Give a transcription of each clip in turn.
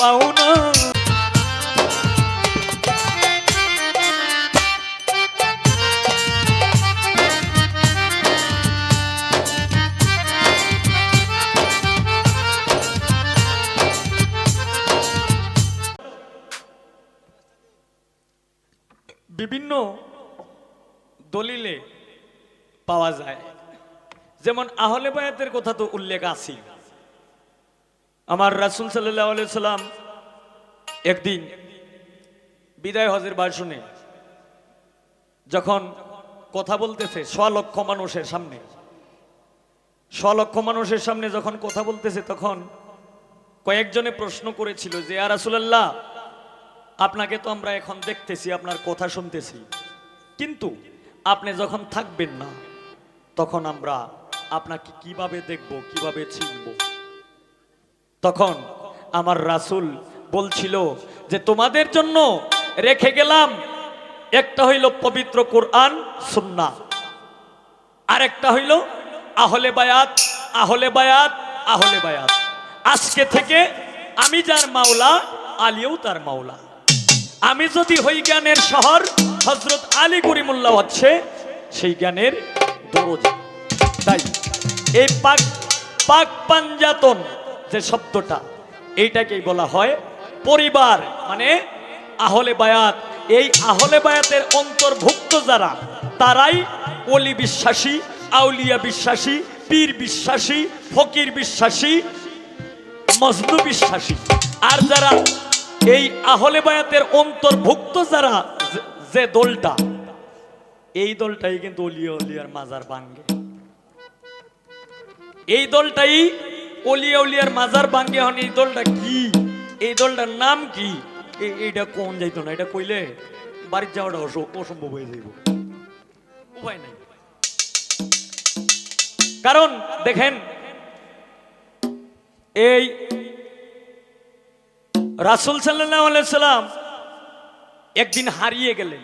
পাওনা। বিভিন্ন দলিলে পাওয়া যায়, যেমন আহলে বায়াতের কথা তো উল্লেখ আছে। আমার রাসূল সাল্লাল্লাহু আলাইহি সাল্লাম একদিন বিদায় হজের ভাষণে যখন কথা বলতেছে লক্ষ মানুষের সামনে যখন কথা বলতেছে, তখন কয়েকজনে প্রশ্ন করেছিল যে ইয়া রাসূলুল্লাহ, আপনাকে তো আমরা এখন দেখতেছি, আপনার কথা শুনতেছি, কিন্তু আপনি যখন থাকবেন না তখন আমরা আপনাকে কিভাবে দেখব, কিভাবে চিনব? তখন আমার রাসূল বলছিল যে তোমাদের জন্য রেখে গেলাম, একটা হইল পবিত্র কোরআন সুন্নাহ, আর একটা হইল আহলে বায়াত, আহলে বায়াত, আহলে বায়াত। আজকে থেকে আমি যার মাওলা, আলীও তার মাওলা। আমি যদি হই জ্ঞানের শহর, হযরত আলী করিমুল্লাহ হচ্ছে সেই জ্ঞানের দরজা। তাই এই পাক পাঞ্জাতন যে শব্দটা, এইটাকেই বলা হয় পরিবার, মানে আহলে বায়াত। এই আহলে বায়াতের অন্তর্ভুক্ত যারা, তারাই ওলি বিশ্বাসী, আউলিয়া বিশ্বাসী, পীর বিশ্বাসী, ফকির বিশ্বাসী, মজনু বিশ্বাসী। আর যারা এই আহলে বায়াতের অন্তর্ভুক্ত যারা, যে দলটা, এই দলটাই কিন্তু ওলিয়া উলিয়ার মাজার ভাঙ্গে। এই দলটাই ওলিয়া উলিয়ার মাজার ভাঙ্গে। হন এই দলটা কি, এই দলটার নাম কি, এইটা কোন যাইতো না, এটা কইলে বাড়ির যাওয়াটা অসম্ভব হয়ে যাইব, উপায় নাই। কারণ দেখেন, এই রাসূল সাল্লাল্লাহু আলাইহি সাল্লাম একদিন হারিয়ে গেলেন।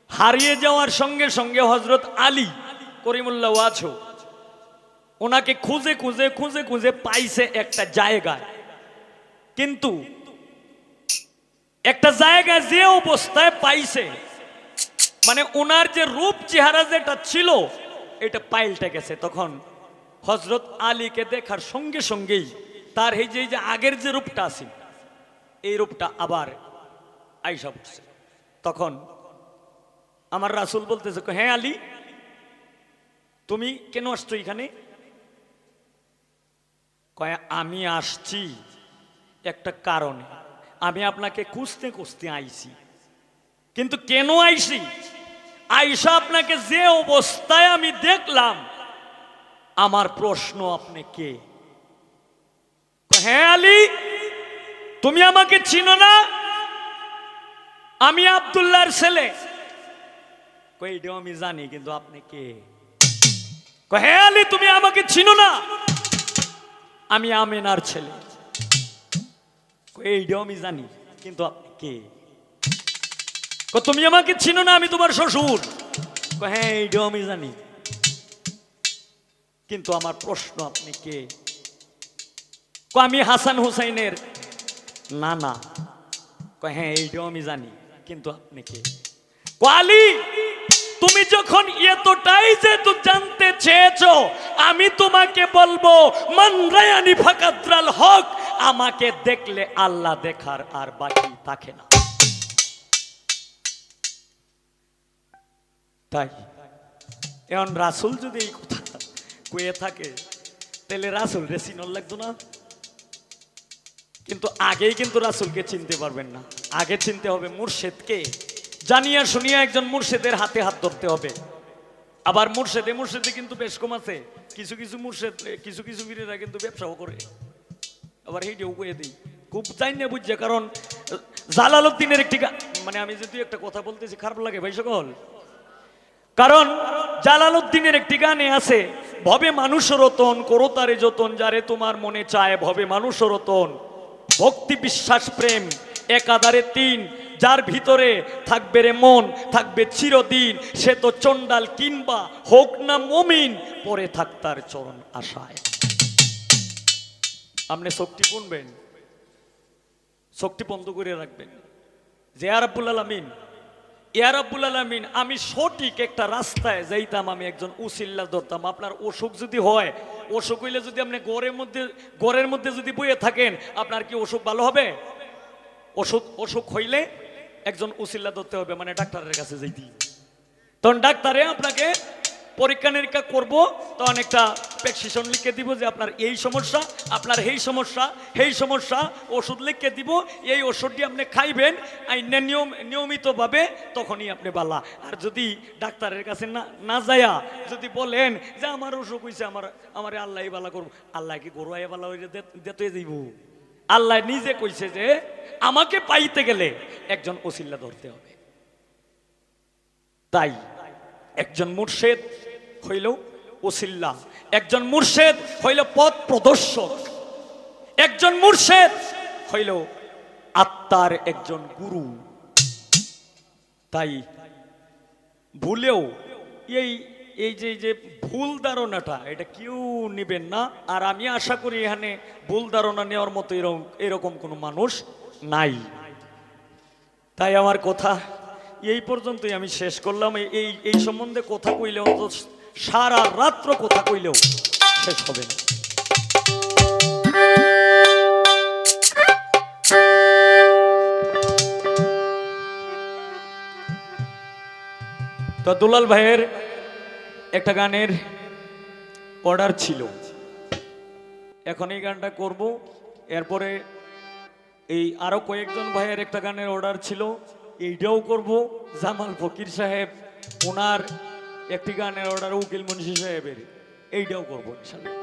হারিয়ে যাওয়ার সঙ্গে সঙ্গে হযরত আলী করিমুল্লাহ ওয়াজহ ওনাকে খুঁজে খুঁজে খুঁজে খুঁজে পাইছে একটা জায়গায়। কিন্তু একটা জায়গায় যে অবস্থায় পাইছে, মানে ওনার যে রূপ চেহারা যেটা ছিল, এটা পাল্টে গেছে। তখন হযরত আলীকে দেখার সঙ্গে সঙ্গেই তার এই যে আগের যে রূপটা আছে, এই রূপটা আবার আইসা পড়ছে। তখন আমার রাসূল বলতেছে, হ্যাঁ আলী, তুমি কেন আসছো এখানে? কয় আমি আসছি একটা কারণে, আমি আপনাকে খুঁজতে খুঁজতে আইছি। কিন্তু কেন আইছি? আইসা আপনাকে যে অবস্থায় আমি দেখলাম, আমার প্রশ্ন, আপনি কে? হ্যাঁ আলী, তুমি আমাকে চিনো না? আমি আব্দুল্লাহর ছেলে। এইটাও আমি জানি, কিন্তু আপনি কে? হ্যাঁ আলী, তুমি আমাকে চিনো না? আমি আমেনার ছেলে। এইটাও আমি জানি, কিন্তু আপনি কে? তুমি আমাকে চিনো না? আমি তোমার শ্বশুর। হ্যাঁ, এইটাও আমি জানি, কিন্তু আমার প্রশ্ন, আপনি কে? আমি হাসান হুসাইনের নানা। হ্যাঁ, এইটাও আমি জানি, কিন্তু আপনি কে? আলী, তুমি যখন এতটাই যেহেতু জানতে চেয়েছো, আমি তোমাকে বলবো, মান রায়ানি ফাকাতরাল হক, আমাকে দেখলে আল্লাহ দেখার আর বাকি থাকে না। তাই এখন রাসূল যদি এই কথা কয়ে থাকে, তাহলে রাসূল রে চিনল লাগতো না? কিন্তু আগেই কিন্তু রাসূলকে চিনতে পারবেন না। আগে চিনতে হবে মুর্শিদকে। জানিয়া শুনিয়া একজন মুর্শিদের হাতে হাত ধরতে হবে। আবার মুর্শিদে কিন্তু বেশ কম আছে। কিছু কিছু মুর্শিদ, কিছু কিছু পীরেরা কিন্তু ব্যবসাও করে। আবার এইটাও কয়ে দিই, খুব চাই না বুঝছে। কারণ জালালউদ্দিনের একটি, মানে আমি যদি একটা কথা বলতেছি খারাপ লাগে ভাই সকল, কারণ জালালউদ্দিনের একটি গানে আছে, ভবে মানুষ রতন করো তারে যতন, যারে তোমার মনে চায় ভবে মানুষ রতন, ভক্তি বিশ্বাস প্রেম একাধারে তিন, যার ভিতরে থাকবে রে মন, থাকবে চিরদিন, সে তো চন্ডাল কিংবা হোক না মুমিন, পরে থাক তার চরণ আশায়। আপনি শক্তি গুনবেন, চোখটি বন্ধ করে রাখবেন যে ইয়া রাব্বুল আলামিন, ইয়া রাব্বুল আলামিন, আমি সঠিক একটা রাস্তায় যাইতাম, আমি একজন উসিল্লা ধরতাম। আপনার অসুখ যদি হয়, অসুখ হইলে যদি আপনি ঘরের মধ্যে যদি বইয়ে থাকেন, আপনার কি অসুখ ভালো হবে? অসুখ হইলে একজন উসিল্লা ধরতে হবে, মানে ডাক্তারের কাছে যাইতে। তখন ডাক্তারে আপনাকে পরীক্ষা নিরীক্ষা করবো, তখন একটা প্রেসক্রিপশন লিখে দিব যে আপনার এই সমস্যা, আপনার এই সমস্যা, এই সমস্যা, ওষুধ লিখে দিব, এই ওষুধটি আপনি খাইবেন নিয়মিতভাবে, তখনই আপনি বালা। আর যদি ডাক্তারের কাছে না যায়া যদি বলেন যে আমার অসুখ হয়েছে, আমার আল্লাহ বালা করবো, আল্লাহ কি গরুয়া বালা হয়ে যেতে যাইব? আল্লাহ নিজে কইছে যে আমাকে পাইতে গেলে একজন ওসিল্লা ধরতে হবে। তাই একজন মুর্শিদ হইল ওসিল্লা, একজন মুর্শিদ হইল পথ প্রদর্শক, একজন মুর্শিদ হইল আত্মার একজন গুরু। তাই ভুলেও এই যে ভুল ধারণাটা, এটা কেউ নেবেন না। আর আমি আশা করি এখানে ভুল ধারণা নেওয়ার মতো এরকম কোনো মানুষ নাই। তাই আমার কথা এই পর্যন্তই আমি শেষ করলাম। এই সম্বন্ধে কথা কইলেও সারা রাত্র কথা কইলেও শেষ হবে না। তো দুলাল ভাইয়ের একটা গানের অর্ডার ছিল, এখন এই গানটা করব। এরপরে এই আরো কয়েকজন ভাইয়ের একটা গানের অর্ডার ছিল, এইটাও করব। জামাল ফকির সাহেব ওনার একটি গানের অর্ডার, উকিল মুন্সি সাহেবের, এইটাও করবো ইনশাআল্লাহ।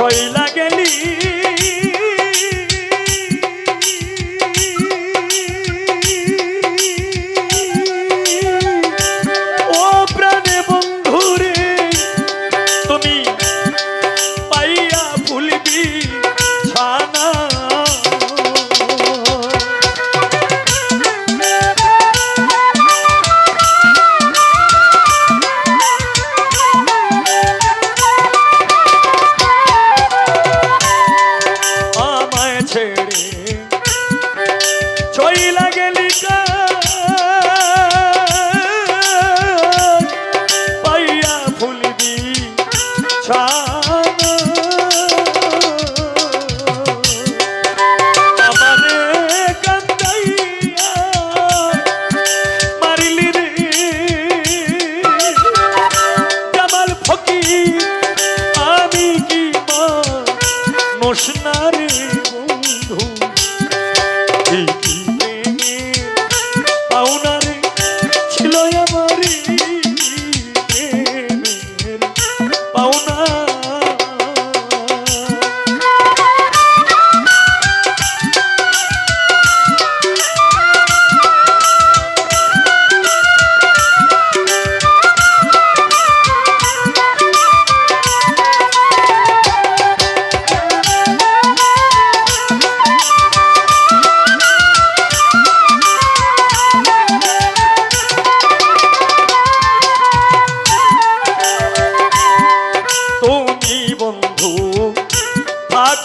চইলা গেলি ও প্রাণে বন্ধুরে তুমি পাইয়া ভুলবি ছানা চইলা গেলি পাইয়া ভুলবি ছানা আমারে কান্দাইয়া মারিলি রে জামাল ফকির আমি কি মানুষ না রে বন্ধু পাওনারে ছিল আমারি পাওনা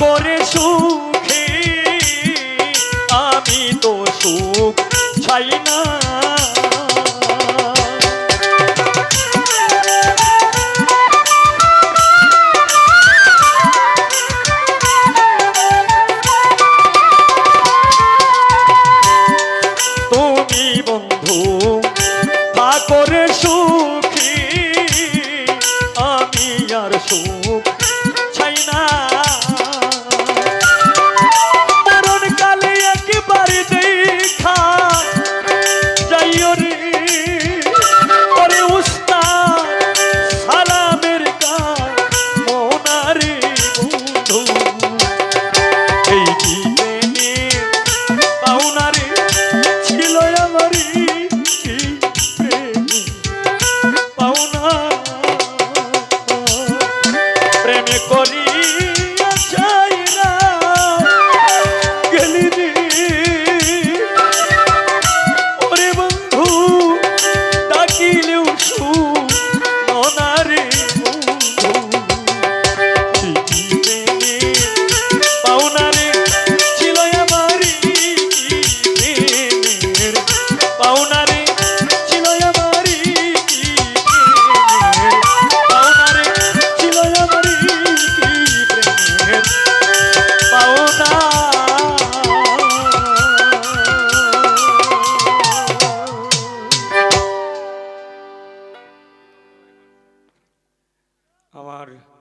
করে সুখে আমি তো সুখ চাই না তুমি বন্ধু করে সুখী আমি আর সুখ চাই না আমার